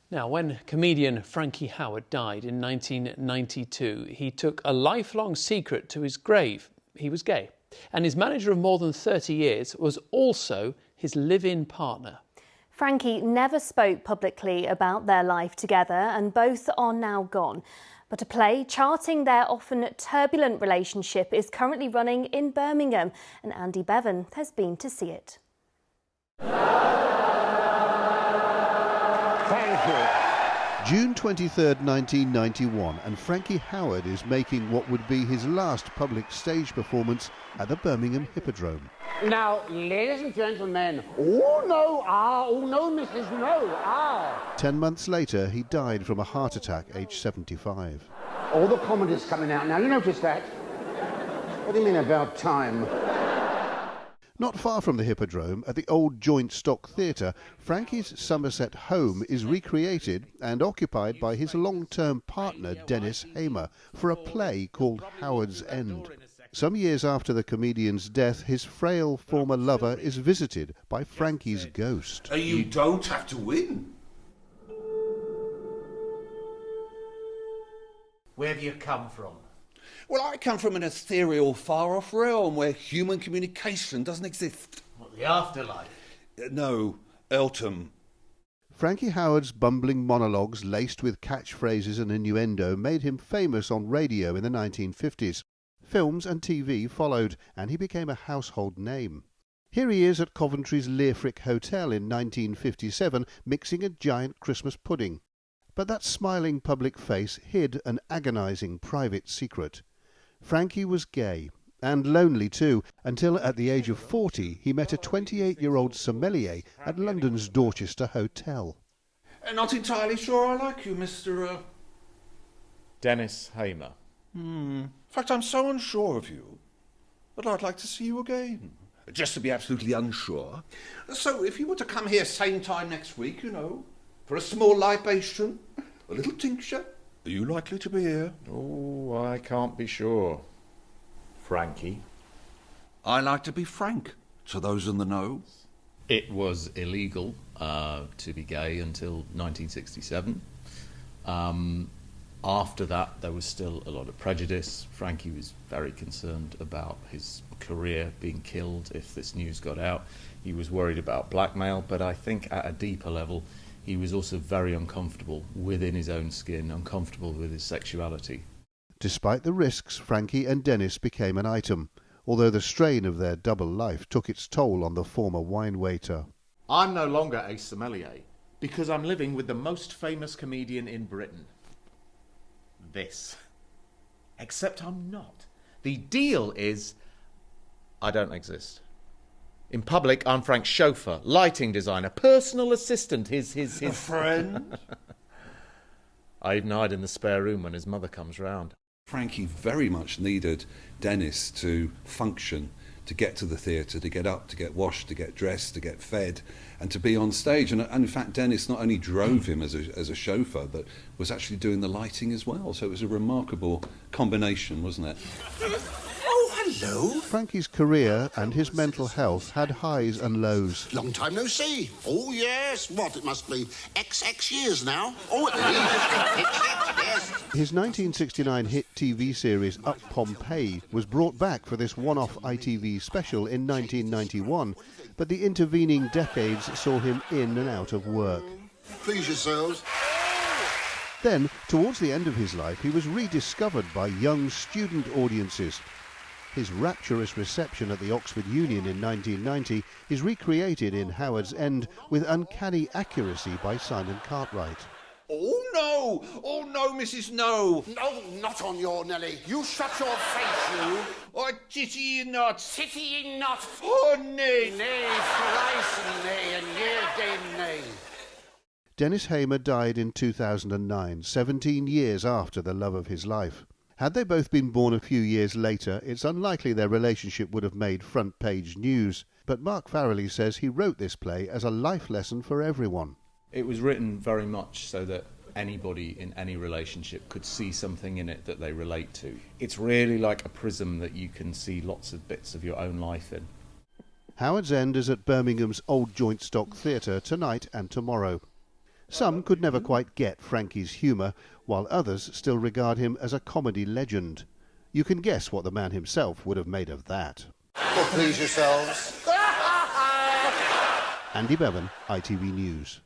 Now, when comedian Frankie Howerd died in 1992, he took a lifelong secret to his grave. He was gay. And his manager of more than 30 years was also his live-in partner. Frankie never spoke publicly about their life together, and both are now gone. But a play charting their often turbulent relationship is currently running in Birmingham, and Andy Bevan has been to see it. Thank you. June 23rd, 1991, and Frankie Howerd is making what would be his last public stage performance at the Birmingham Hippodrome. Now, ladies and gentlemen, oh no, Mrs. No, 10 months later, he died from a heart attack, aged 75. All the comedy's coming out now, you notice that? What do you mean about time? Not far from the Hippodrome, at the old Joint Stock Theatre, Frankie's Somerset home is recreated and occupied by his long-term partner Dennis Heymer for a play called Howard's End. Some years after the comedian's death, his frail former lover is visited by Frankie's ghost. You don't have to win. Where have you come from? Well, I come from an ethereal, far-off realm where human communication doesn't exist. What, the afterlife? No, Eltham. Frankie Howerd's bumbling monologues, laced with catchphrases and innuendo, made him famous on radio in the 1950s. Films and TV followed, and he became a household name. Here he is at Coventry's Learfrick Hotel in 1957, mixing a giant Christmas pudding. But that smiling public face hid an agonising private secret. Frankie was gay, and lonely too, until at the age of 40 he met a 28-year-old sommelier at London's Dorchester Hotel. Not entirely sure I like you, Mr. Dennis Heymer. In fact, I'm so unsure of you that I'd like to see you again. Just to be absolutely unsure. So if you were to come here same time next week, you know, for a small libation, a little tincture, are you likely to be here? Oh, I can't be sure. Frankie. I like to be frank to those in the know. It was illegal to be gay until 1967. After that, there was still a lot of prejudice. Frankie was very concerned about his career being killed if this news got out. He was worried about blackmail, but I think at a deeper level, he was also very uncomfortable within his own skin, uncomfortable with his sexuality. Despite the risks, Frankie and Dennis became an item, although the strain of their double life took its toll on the former wine waiter. I'm no longer a sommelier because I'm living with the most famous comedian in Britain. This. Except I'm not. The deal is I don't exist. In public, I'm Frank's chauffeur, lighting designer, personal assistant, his... A friend? I even hide in the spare room when his mother comes round. Frankie very much needed Dennis to function, to get to the theatre, to get up, to get washed, to get dressed, to get fed, and to be on stage. And in fact, Dennis not only drove him as a chauffeur, but was actually doing the lighting as well. So it was a remarkable combination, wasn't it? Hello. Frankie's career and his mental health had highs and lows. Long time no see. Oh, yes. What, it must be XX years now. Oh, at least. Yes. His 1969 hit TV series Up Pompeii was brought back for this one-off ITV special in 1991, but the intervening decades saw him in and out of work. Please yourselves. Then, towards the end of his life, he was rediscovered by young student audiences. His rapturous reception at the Oxford Union in 1990 is recreated in Howard's End with uncanny accuracy by Simon Cartwright. Oh no, Mrs. No. No, not on your Nelly. You shut your face, you. Oh, titty ye not. Titty ye not. Oh, nay. Nay, thrice and nay, and ye again nay. Dennis Heymer died in 2009, 17 years after the love of his life. Had they both been born a few years later, it's unlikely their relationship would have made front-page news. But Mark Farrelly says he wrote this play as a life lesson for everyone. It was written very much so that anybody in any relationship could see something in it that they relate to. It's really like a prism that you can see lots of bits of your own life in. Howard's End is at Birmingham's Old Joint Stock Theatre tonight and tomorrow. Some could never quite get Frankie's humour, while others still regard him as a comedy legend. You can guess what the man himself would have made of that. Well, please yourselves. Andy Bevan, ITV News.